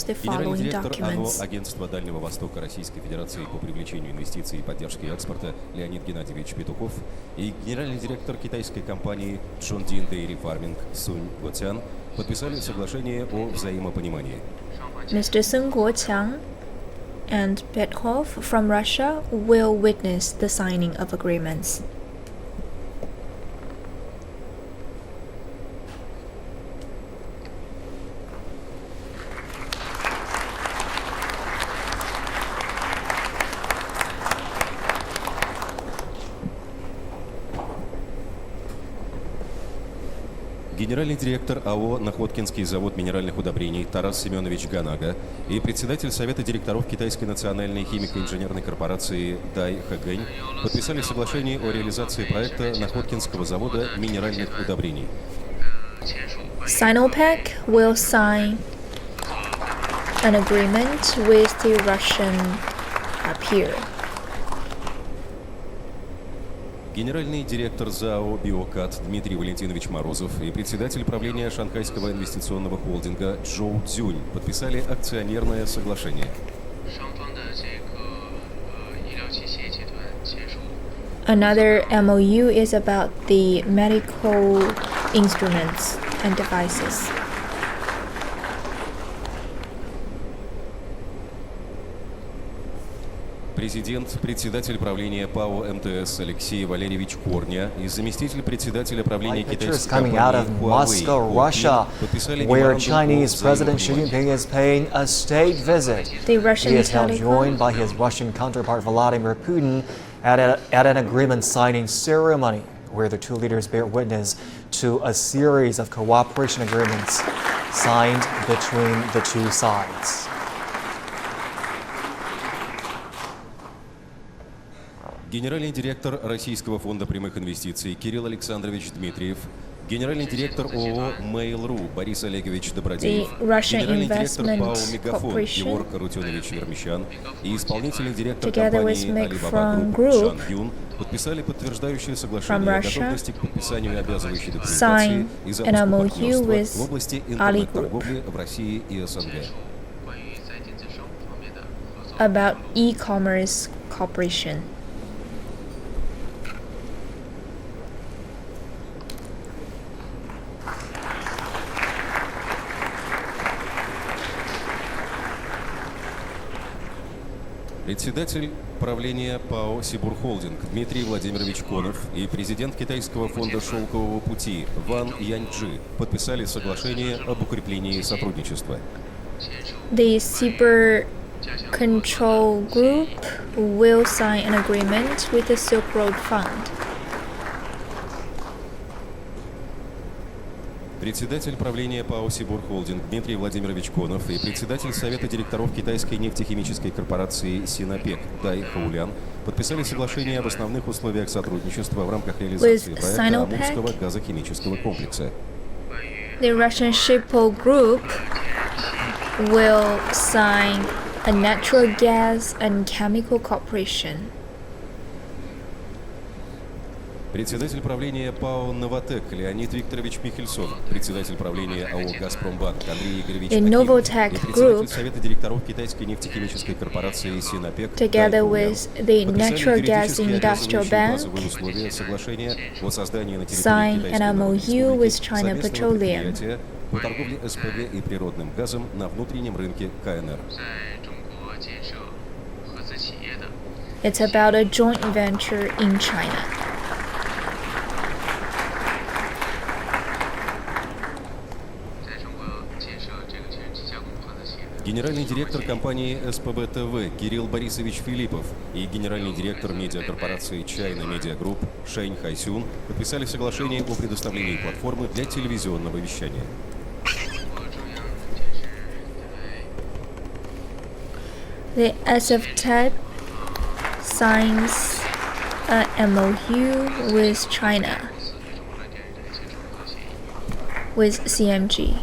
the Генеральный following директор АНО documents. Агентства Дальнего Востока Российской Федерации по привлечению инвестиций и поддержке экспорта Леонид Геннадьевич Петухов и генеральный директор китайской компании Chongqing Dairy Farming Сунь Готян подписали соглашение о взаимопонимании. Mr. Sun Guoqiang and Petkov from Russia will witness the signing of agreements. Генеральный директор АО «Находкинский завод минеральных удобрений» Тарас Семенович Ганага и председатель Совета директоров Китайской национальной химико-инженерной корпорации Дай Хэгэнь подписали соглашение о реализации проекта Находкинского завода минеральных удобрений. Sinopec will sign an agreement with the Russian peer. Генеральный директор ЗАО «Биокат» Дмитрий Валентинович Морозов и председатель правления Шанхайского инвестиционного холдинга Чжоу Цзюнь подписали акционерное соглашение. Another MOU is about the medical instruments and devices. Президент, председатель правления ПАО МТС Алексей Валерьевич Корня и заместитель председателя правления китайской coming out of компании Moscow, Russia, where Chinese President Xi Jinping is paying a state visit. The Russian He is now telecom joined by his Russian counterpart Vladimir Putin at an agreement signing ceremony where the two leaders bear witness to a series of cooperation agreements signed between the two sides. Генеральный директор Российского фонда прямых инвестиций Кирилл Александрович Дмитриев, генеральный директор ООО «Mail.ru» Борис Олегович Добродеев, генеральный директор ПАО «Мегафон» Егор Карутюнович Вермещан и исполнительный директор компании Alibaba Group Чан Юн подписали подтверждающее соглашение о готовности к подписанию обязывающей документации и запуску партнерства в области интернет-торговли в России и СНГ. about e-commerce cooperation. Председатель правления ПАО «Сибурхолдинг» Дмитрий Владимирович Конов и президент китайского фонда «Шелкового пути» Ван Яньчжи подписали соглашение об укреплении сотрудничества. The Cyber Control Group will sign an agreement with the Silk Road Fund. Председатель правления ПАО «Сибурхолдинг» Дмитрий Владимирович Конов и председатель Совета директоров китайской нефтехимической корпорации «Синопек» Дай Хаулян подписали соглашение об основных условиях сотрудничества в рамках реализации проекта Амурского газохимического комплекса. The Russian Shippo Group will sign a natural gas and chemical cooperation. Председатель правления ПАО «Новотек» Леонид Викторович Михельсон, председатель правления АО «Газпромбанк» Андрей Игоревич The Акимов Novotec и председатель Group, Совета директоров китайской нефтехимической корпорации «Синопек» together with the Natural Gas подписали Industrial юридически Bank, обязывающие условия соглашения о создании на sign территории an Китайской MOU Народной with China Республики совместного Petroleum. предприятия по торговле СПГ и природным газом на внутреннем рынке КНР. It's about a joint venture in China. Генеральный директор компании СПБ ТВ Кирилл Борисович Филиппов и генеральный директор медиакорпорации China Media Group Шэнь Хайсюн подписали соглашение о предоставлении платформы для телевизионного вещания. The SFTEC signs a MOU with China, with CMG.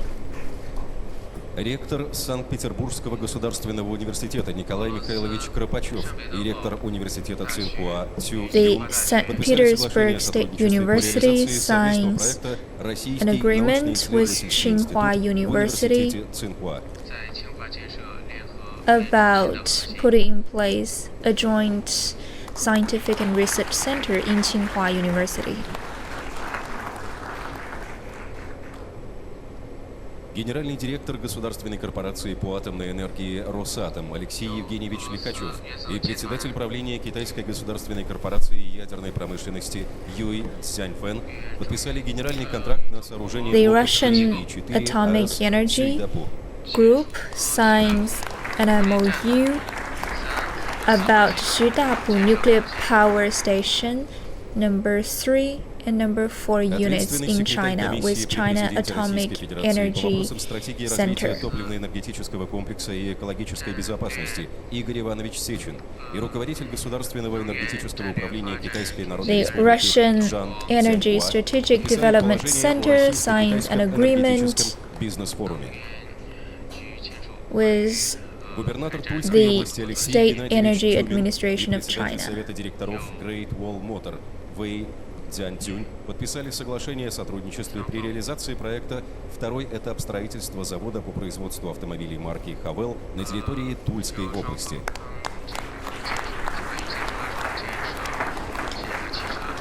Ректор Санкт-Петербургского государственного университета Николай Михайлович Кропачев и ректор университета Цинхуа Цю The Юн St. подписали Petersburg соглашение о State University сотрудничестве по реализации совместного signs проекта «Российский an agreement научно-исследовательский with Tsinghua институт» в University университете Цинхуа. about putting in place a joint scientific and research center in Tsinghua University. Генеральный директор государственной корпорации по атомной энергии «Росатом» Алексей Евгеньевич Лихачев и председатель правления китайской государственной корпорации ядерной промышленности Юй Цзяньфэн подписали генеральный контракт на сооружение The блоков Russian 3 и 4 Atomic АЭС Energy Цюйдапу. Group signs an MOU about Xudapu Nuclear Power Station number 3 and number 4 units in China with China Atomic Energy Center. Топливно-энергетического комплекса и экологической безопасности Игорь Иванович Сечин и руководитель государственного энергетического управления Китайской Народной The Russian Республики Energy Strategic Development Center signed an agreement with Губернатор Тульской the области Алексей State Геннадьевич Energy Тюмин Administration и of председатель China. Совета директоров Great Wall Motor Вэй Цзяньцюнь подписали соглашение о сотрудничестве при реализации проекта «Второй этап строительства завода по производству автомобилей марки «Хавел» на территории Тульской области».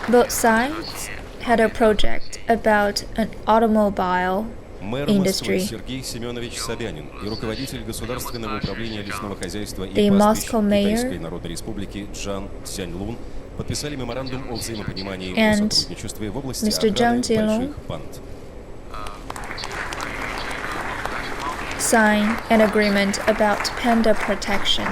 Both sides had a project about an automobile Мэр Москвы industry. Сергей Семенович Собянин и руководитель Государственного управления лесного хозяйства и The пастбищ Moscow mayor Китайской Народной Республики Чжан Цзяньлун подписали меморандум о взаимопонимании и and сотрудничестве в области Mr. охраны Zhang Zilong больших панд. sign an agreement about panda protection.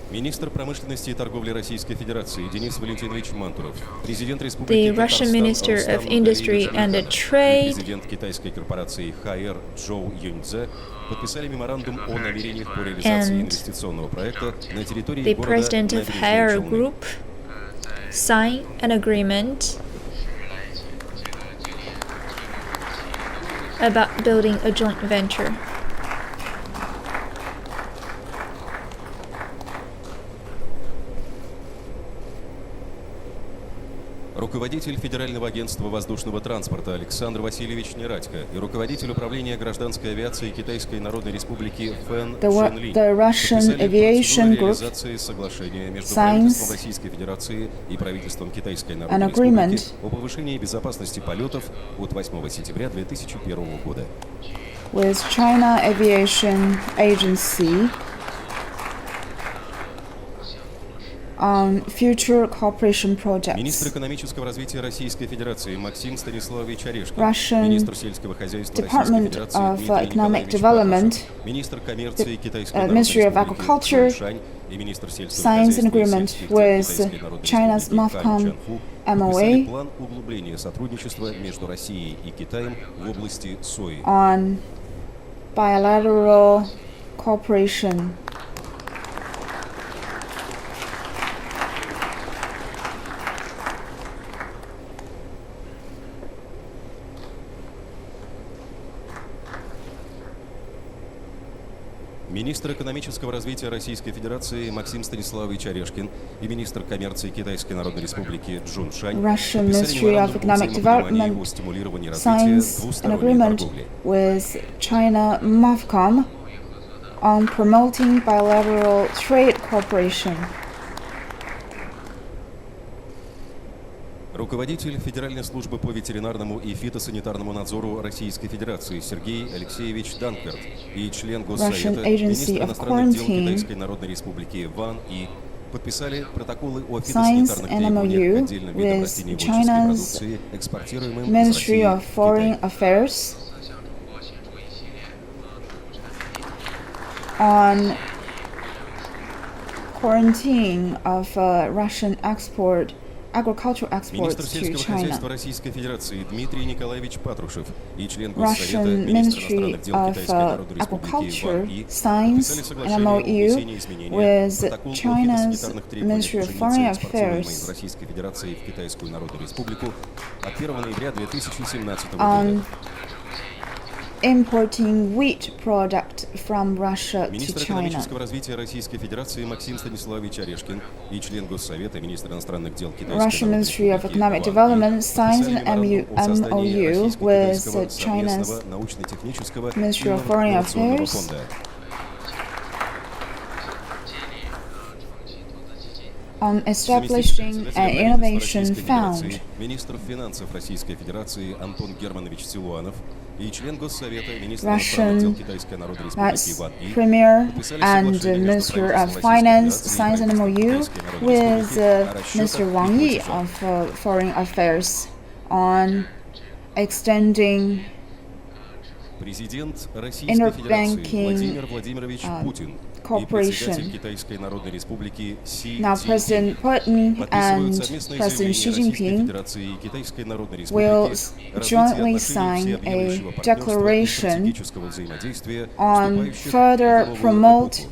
Министр промышленности и торговли Российской Федерации Денис Валентинович Мантуров, президент Республики The Russian Minister of Industry and Trade и президент китайской корпорации ХР Джоу Юньцзе подписали меморандум о намерениях по реализации and инвестиционного проекта на территории the города president of Набережные Haier Челны. Group signed an agreement about building a joint venture. Руководитель Федерального агентства воздушного транспорта Александр Васильевич Нерадько и руководитель управления гражданской авиации Китайской Народной Республики Фэн Чжэнлинь The Russian подписали Aviation процедуру Group реализации соглашения между signs правительством Российской Федерации и правительством Китайской Народной an agreement Республики о повышении безопасности полетов от 8 сентября 2001 года. with China Aviation Agency on future cooperation Министр projects. экономического развития Российской Федерации Максим Станиславович Орешкин, Russian министр сельского хозяйства Российской Department Федерации of Дмитрий Economic Николаевич Development, Патрушев, министр коммерции Китайской Народной Ministry of Республики Agriculture Чжун Шань и министр сельского signs an хозяйства и agreement сельских дел with Китайской Народной China's Республики Хан MOFCOM Чжанфу подписали MOA план углубления сотрудничества между Россией и Китаем в области сои. on bilateral cooperation. Министр экономического развития Российской Федерации Максим Станиславович Орешкин и министр коммерции Китайской Народной Республики Чжун Шань Russian подписали Ministry of меморандум о Economic взаимопонимании Development о стимулировании развития signs an двусторонней agreement торговли. with China MOFCOM on promoting bilateral trade cooperation. Руководитель Федеральной службы по ветеринарному и фитосанитарному надзору Российской Федерации Сергей Алексеевич Данкверт и член Госсовета, Agency министр of иностранных дел Quarantine Китайской Народной Республики Ван И подписали протоколы о signs фитосанитарных an требованиях к MOU отдельным видам with растениеводческой China's продукции, экспортируемым из Ministry России of в Foreign Китай. Affairs on quarantine of Russian agricultural Министр exports to сельского хозяйства China. Российской Федерации Дмитрий Николаевич Патрушев и член Госсовета, Russian министр Ministry иностранных дел of Китайской Народной Республики Agriculture Ван И signs подписали an соглашение о MOU внесении изменения with в протокол о China's фитосанитарных требованиях Ministry of пшеницы, Foreign экспортируемой из Affairs Российской Федерации в Китайскую Народную Республику от 1 ноября 2017 on года. importing wheat product from Russia to Министр China. экономического развития Российской Федерации Максим Станиславович Орешкин и член Госсовета, министр иностранных дел Китайской Russian Народной Ministry of Республики Economic Ван И Development signs подписали an меморандум о создании MOU with Российско-Китайского China's совместного научно-технического Ministry of и Foreign инновационного Affairs фонда. on establishing an innovation fund. Министр финансов Российской Федерации Антон Германович Силуанов и член Госсовета министра Russian иностранных дел Китайской Народной Республики Vice Ван И Premier подписали and соглашение между Minister of правительством Finance Российской signs an Федерации и MOU правительством Китайской Народной with Республики о расчетах Mr. и Wang Yi платежах. of Foreign Affairs on extending Президент Российской Федерации interbanking Владимир Владимирович Путин и cooperation. председатель Китайской Народной Республики Си Now, Цзиньпин President Putin подписывают and совместное President Xi заявление Российской Jinping Федерации и Китайской Народной will Республики jointly развития sign отношений a всеобъемлющего партнерства и declaration стратегического взаимодействия, on вступающих further в новую promote эпоху.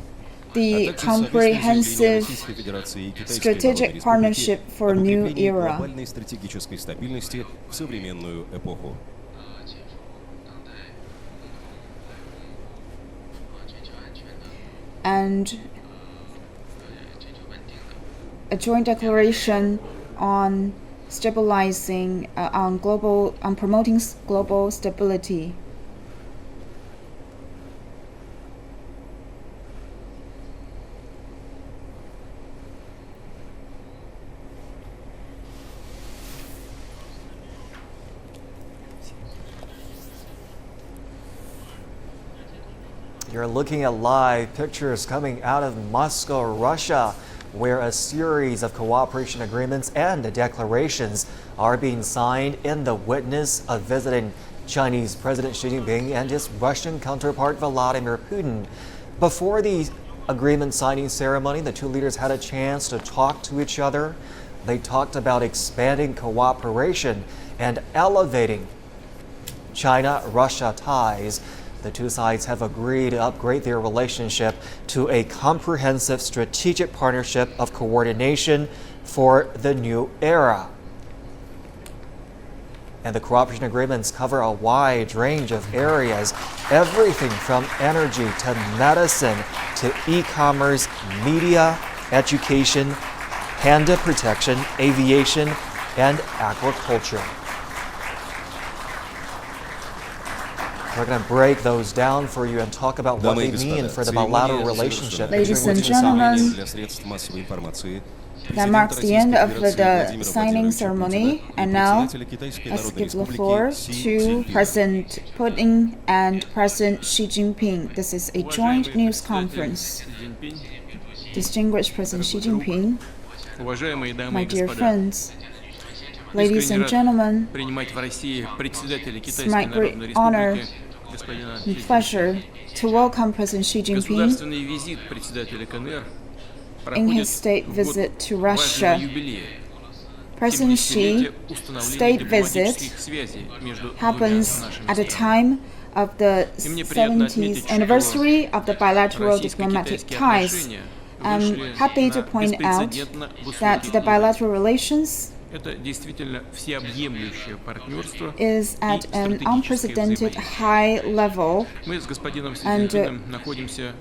the А также совместное заявление comprehensive Российской Федерации и Китайской strategic Народной partnership Республики for a об new укреплении era. глобальной стратегической стабильности в современную эпоху. And a joint declaration on stabilizing on promoting global stability. You're looking at live pictures coming out of Moscow, Russia, where a series of cooperation agreements and declarations are being signed in the witness of visiting Chinese President Xi Jinping and his Russian counterpart Vladimir Putin. Before the agreement signing ceremony, the two leaders had a chance to talk to each other. They talked about expanding cooperation and elevating China-Russia ties. The two sides have agreed to upgrade their relationship to a comprehensive strategic partnership of coordination for the new era. And the cooperation agreements cover a wide range of areas, everything from energy to medicine to e-commerce, media, education, panda protection, aviation, and agriculture. We're going to break those down for you and talk about what they mean for the bilateral relationship. Ladies and gentlemen, that marks the end of the signing ceremony, and now let's give the floor to President Putin and President Xi Jinping. This is a joint news conference. Distinguished President Xi Jinping, my dear friends, ladies and gentlemen, it's my great honor and pleasure to welcome President Xi Jinping in his state visit to Russia. President Xi's state visit happens at the time of the 70th anniversary of the bilateral diplomatic ties. I'm happy to point out that the bilateral relations is at an unprecedented high level, and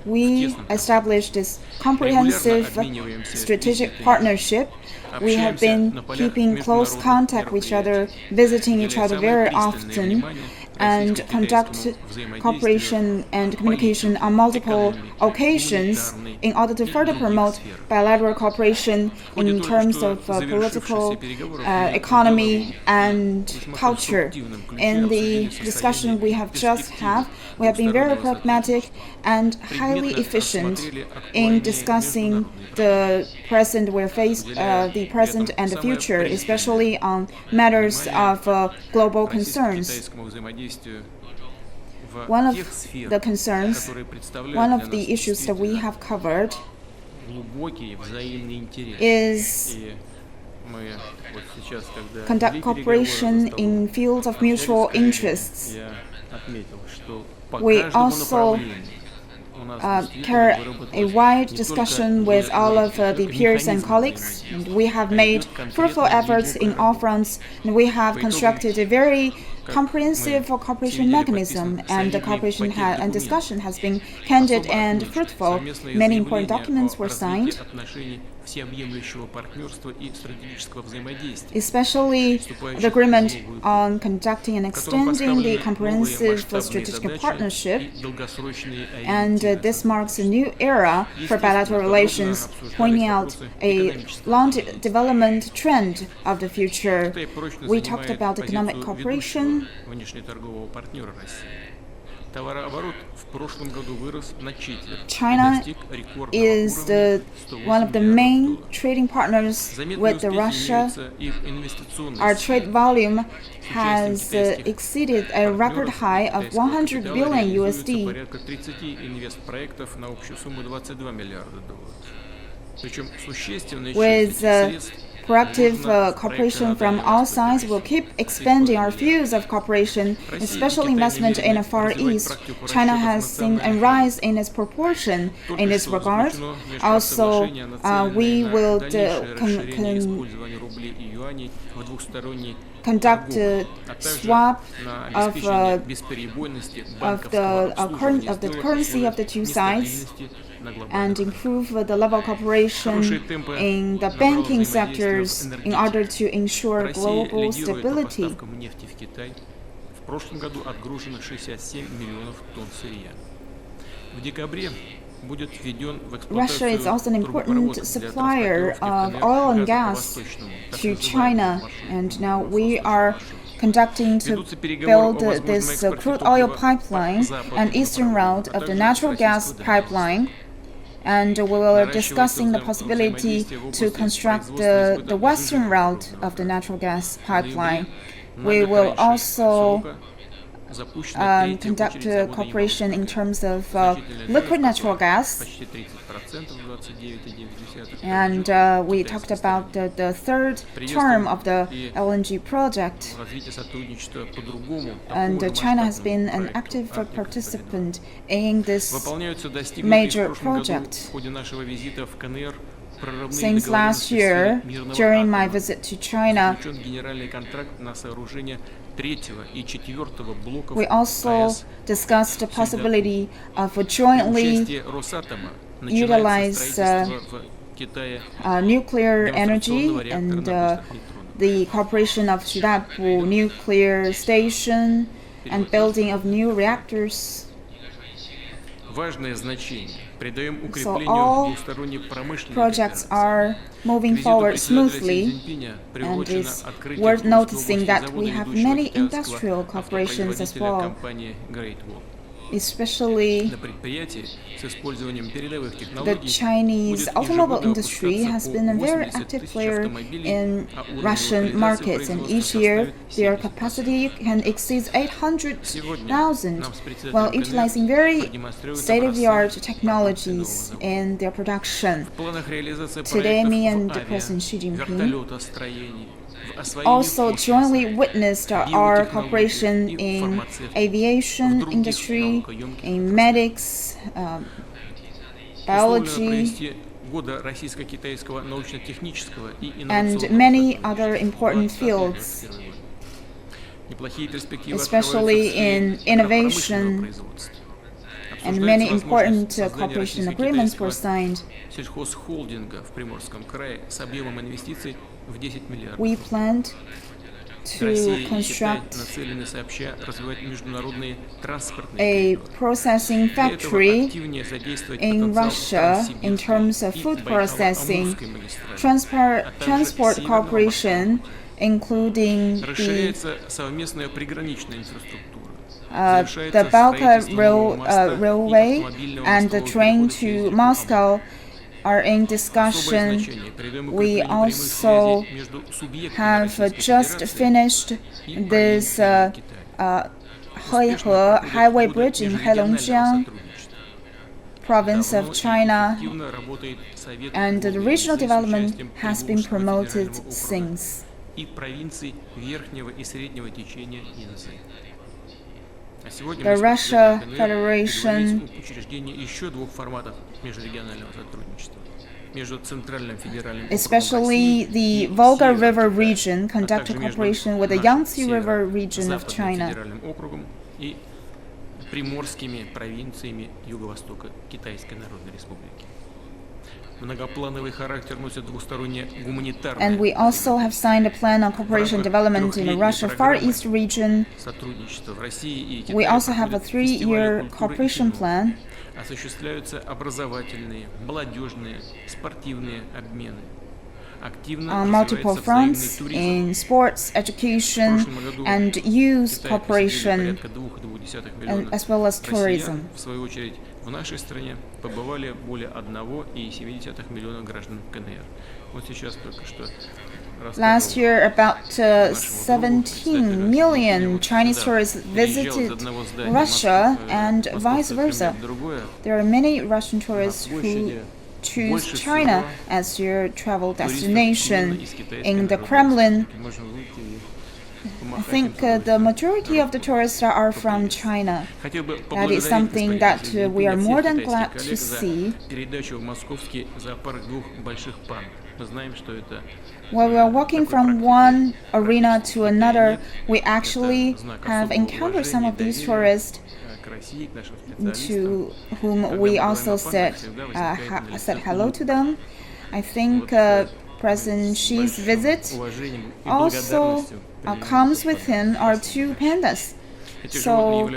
we established this comprehensive strategic partnership. We have been keeping close contact with each other, visiting each other very often, and conduct cooperation and communication on multiple occasions in order to further promote bilateral cooperation in terms of political, economy, and culture. In the discussion we have just had, we have been very pragmatic and highly efficient in discussing the present the present and the future, especially on matters of global concerns. One of the concerns, one of the issues that we have covered is conduct cooperation in fields of mutual interests. We also carry a wide discussion with all of the peers and colleagues, and we have made fruitful efforts in all fronts, and we have constructed a very comprehensive cooperation mechanism, and the cooperation and discussion has been candid and fruitful. Many important documents were signed. especially the agreement on conducting and extending the comprehensive strategic partnership. And this marks a new era for bilateral relations, pointing out a long development trend of the future. We talked about economic cooperation. China is one of the main trading partners with Russia. Our trade volume has exceeded a record high of 100 billion USD. With proactive cooperation from all sides, we'll keep expanding our fields of cooperation, especially investment in the Far East. China has seen a rise in its proportion in this regard. Also, we will conduct a swap of the currency of the two sides and improve the level of cooperation in the banking sectors in order to ensure global stability. Russia is also an important supplier of oil and gas to China, and now we are conducting to build this crude oil pipeline and eastern route of the natural gas pipeline. And we are discussing the possibility to construct the western route of the natural gas pipeline. We will also conduct cooperation in terms of liquid natural gas. And we talked about the third term of the LNG project. And China has been an active participant in this major project. Since last year, during my visit to China, we also discussed the possibility of jointly utilize nuclear energy and the cooperation of Shidapu nuclear station and building of new reactors. So all projects are moving forward smoothly, and it's worth noticing that we have many industrial corporations as well. Especially the Chinese automobile industry has been a very active player in Russian markets, and each year their capacity can exceed 800,000 while utilizing very state-of-the-art technologies in their production. Today, me and President Xi Jinping also jointly witnessed our cooperation in aviation industry, in medics, biology, and many other important fields, especially in innovation, and many important cooperation agreements were signed. We planned to construct a processing factory in Russia in terms of food processing, transport cooperation, including the Balka railway and the train to Moscow are in discussion. We also have just finished this Hehe highway bridge in Heilongjiang province of China, and the regional development has been promoted since. The Russia Federation especially the Volga River region conducted cooperation with the Yangtze River region of China. And we also have signed a plan on cooperation and development in the Russia Far East region. We also have a 3-year cooperation plan. On multiple fronts in sports, education, and youth cooperation, and as well as tourism. В нашей стране побывали более 1,7 миллиона граждан КНР. Вот сейчас только что. Last year, about 17 million Chinese tourists visited Russia, and vice versa. There are many Russian tourists who choose China as their travel destination. In the Kremlin, I think the majority of the tourists are from China. That is something that we are more than glad to see. While we are walking from one arena to another, we actually have encountered some of these tourists to whom we also said hello to them. I think President Xi's visit also comes with him are 2 pandas. So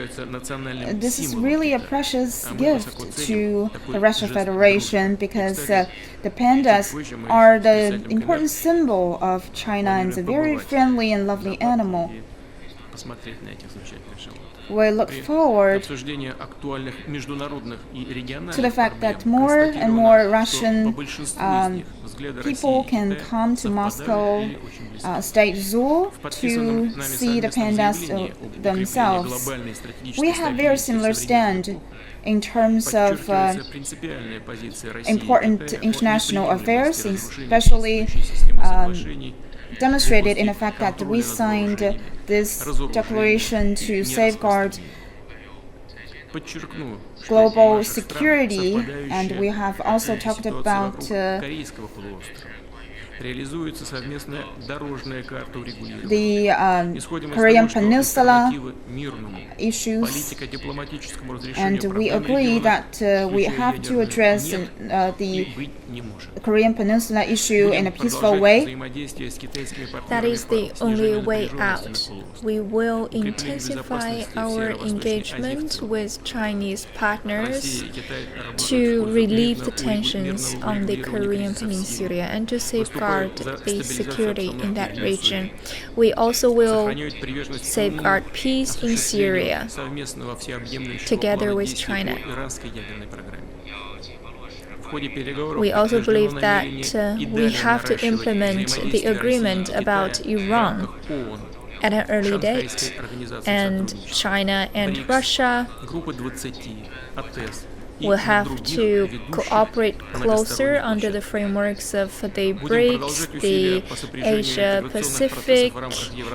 this is really a precious gift to the Russian Federation because the pandas are the important symbol of China and it's a very friendly and lovely animal. We look forward to the fact that more and more Russian people can come to Moscow State Zoo to see the pandas themselves. We have very similar stand in terms of important international affairs, especially demonstrated in the fact that we signed this declaration to safeguard global security, and we have also talked about the Korean Peninsula issues, and we agree that we have to address the Korean Peninsula issue in a peaceful way. That is the only way out. We will intensify our engagement with Chinese partners to relieve the tensions on the Korean Peninsula and to safeguard the security in that region. We also will safeguard peace in Syria together with China. We also believe that we have to implement the agreement about Iran at an early date, and China and Russia will have to cooperate closer under the frameworks of the BRICS, the Asia-Pacific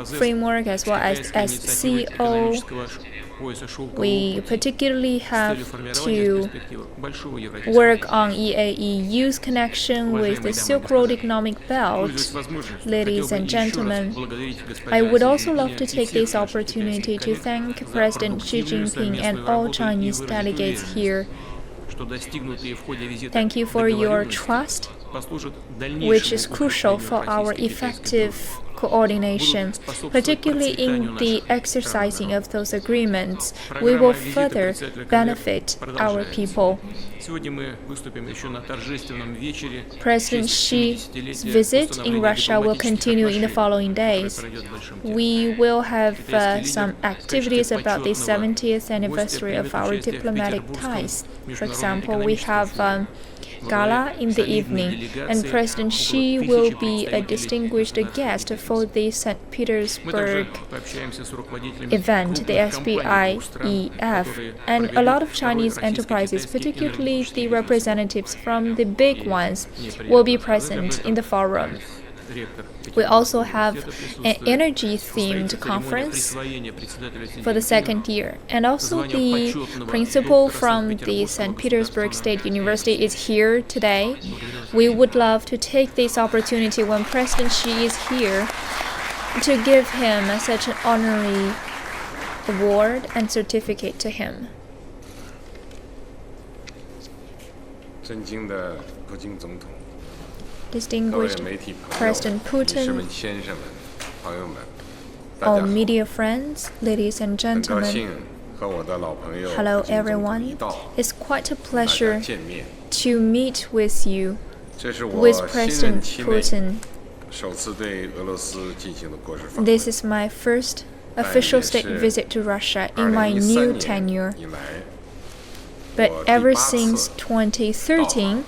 framework, as well as SCO. We particularly have to work on EAEU's connection with the Silk Road Economic Belt. Ladies and gentlemen, I would also love to take this opportunity to thank President Xi Jinping and all Chinese delegates here. Thank you for your trust, which is crucial for our effective coordination, particularly in the exercising of those agreements. We will further benefit our people. President Xi's visit in Russia will continue in the following days. We will have some activities about the 70th anniversary of our diplomatic ties. For example, we have gala in the evening, and President Xi will be a distinguished guest for the St. Petersburg event, the SPIEF, and a lot of Chinese enterprises, particularly the representatives from the big ones, will be present in the forum. We also have an energy-themed conference for the 2nd year. And also the principal from the St. Petersburg State University is here today. We would love to take this opportunity when President Xi is here to give him such an honorary award and certificate to him. distinguished President Putin, all media friends, ladies and gentlemen, hello everyone. It's quite a pleasure to meet with you, with President Putin. This is my first official state visit to Russia in my new tenure. But ever since 2013,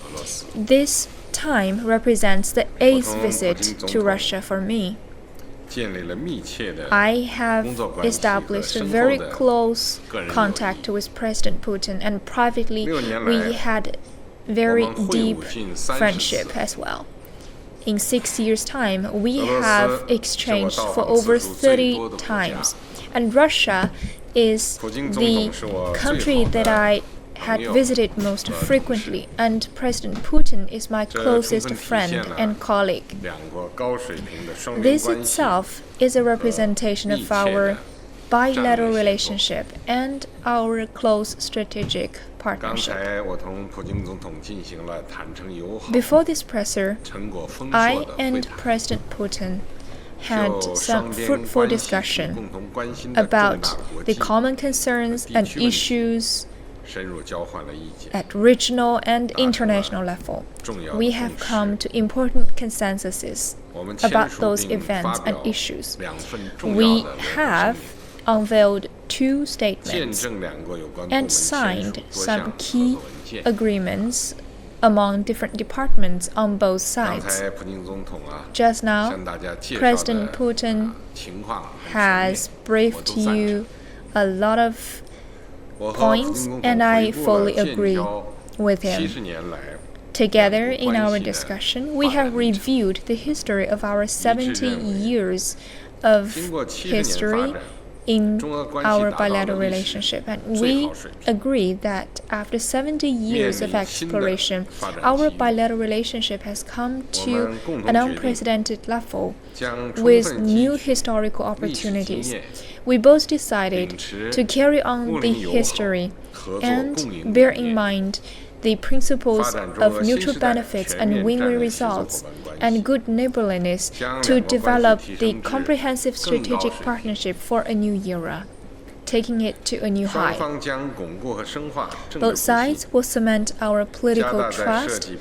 this time represents the 8th visit to Russia for me. I have established a very close contact with President Putin, and privately we had very deep friendship as well. In 6 years' time, we have exchanged for over 30 times. And Russia is the country that I had visited most frequently, and President Putin is my closest friend and colleague. This itself is a representation of our bilateral relationship and our close strategic partnership. Before this presser, I and President Putin had some fruitful discussion about the common concerns and issues at regional and international level. We have come to important consensuses about those events and issues. We have unveiled 2 statements and signed some key agreements among different departments on both sides. Just now, President Putin has briefed you a lot of points, and I fully agree with him. Together in our discussion, we have reviewed the history of our 70 years of history in our bilateral relationship, and we agree that after 70 years of exploration, our bilateral relationship has come to an unprecedented level with new historical opportunities. We both decided to carry on the history and bear in mind the principles of mutual benefits and win-win results and good neighborliness to develop the comprehensive strategic partnership for a new era, taking it to a new high. Both sides will cement our political trust,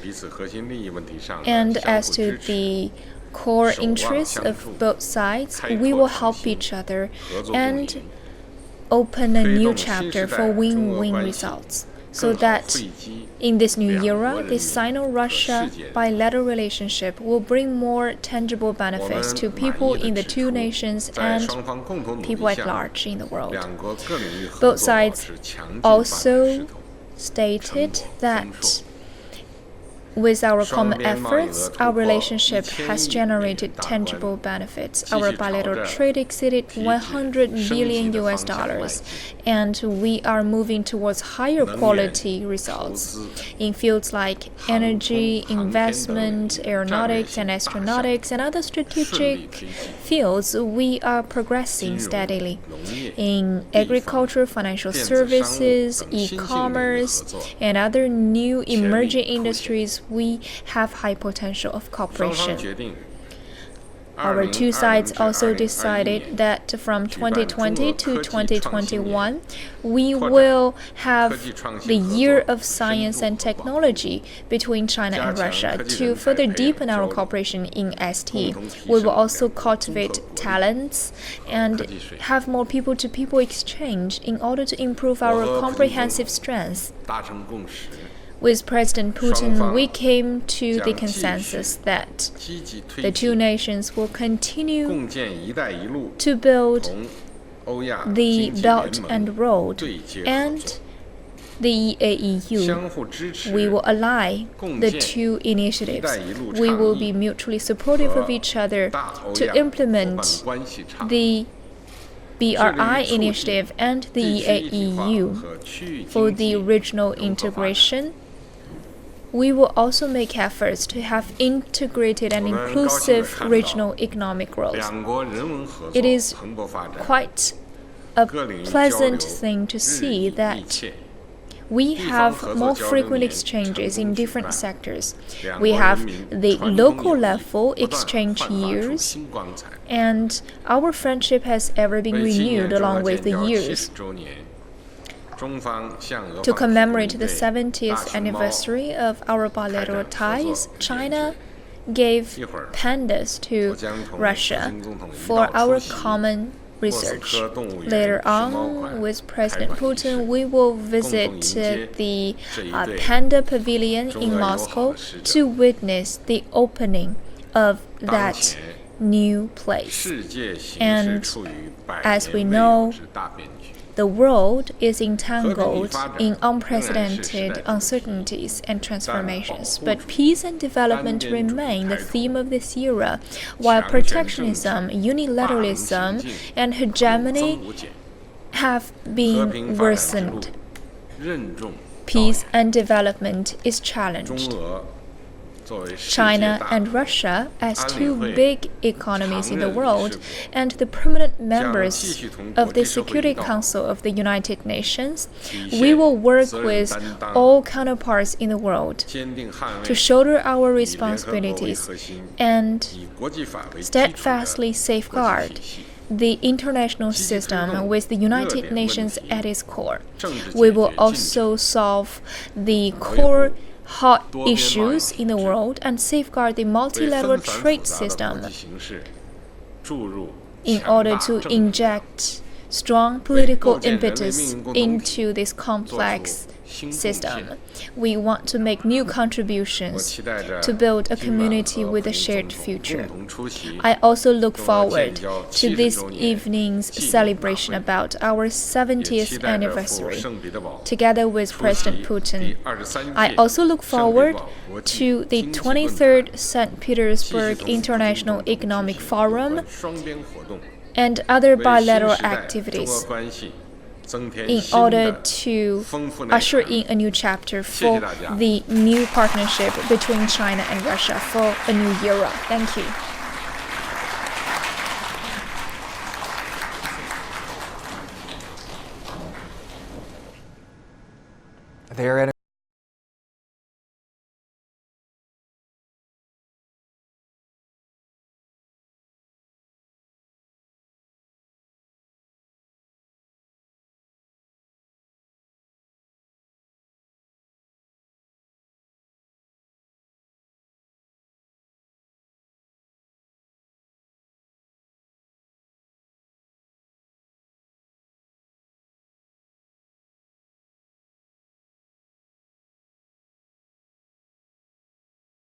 and as to the core interests of both sides, we will help each other and open a new chapter for win-win results, so that in this new era, the Sino-Russia bilateral relationship will bring more tangible benefits to people in the 2 nations and people at large in the world. Both sides also stated that with our common efforts, our relationship has generated tangible benefits. Our bilateral trade exceeded $100 billion, and we are moving towards higher quality results. In fields like energy, investment, aeronautics and astronautics, and other strategic fields, we are progressing steadily. In agriculture, financial services, e-commerce, and other new emerging industries, we have high potential of cooperation. Our 2 sides also decided that from 2020 to 2021, we will have the Year of Science and Technology between China and Russia to further deepen our cooperation in ST. We will also cultivate talents and have more people-to-people exchange in order to improve our comprehensive strengths. With President Putin, we came to the consensus that the 2 nations will continue to build the Belt and Road and the EAEU. We will ally the 2 initiatives. We will be mutually supportive of each other to implement the BRI initiative and the EAEU for the regional integration. We will also make efforts to have integrated and inclusive regional economic growth. It is quite a pleasant thing to see that we have more frequent exchanges in different sectors. We have the local level exchange years, and our friendship has ever been renewed along with the years. To commemorate the 70th anniversary of our bilateral ties, China gave pandas to Russia for our common research. Later on, with President Putin, we will visit the Panda Pavilion in Moscow to witness the opening of that new place. And as we know, the world is entangled in unprecedented uncertainties and transformations, but peace and development remain the theme of this era, while protectionism, unilateralism, and hegemony have been worsened. Peace and development is challenged. China and Russia, as two big economies in the world and the permanent members of the Security Council of the United Nations, we will work with all counterparts in the world to shoulder our responsibilities and steadfastly safeguard the international system with the United Nations at its core. We will also solve the core hot issues in the world and safeguard the multilateral trade system in order to inject strong political impetus into this complex system. We want to make new contributions to build a community with a shared future. I also look forward to this evening's celebration about our 70th anniversary, together with President Putin. I also look forward to the 23rd St. Petersburg International Economic Forum and other bilateral activities in order to usher in a new chapter for the new partnership between China and Russia for a new era. Thank you. There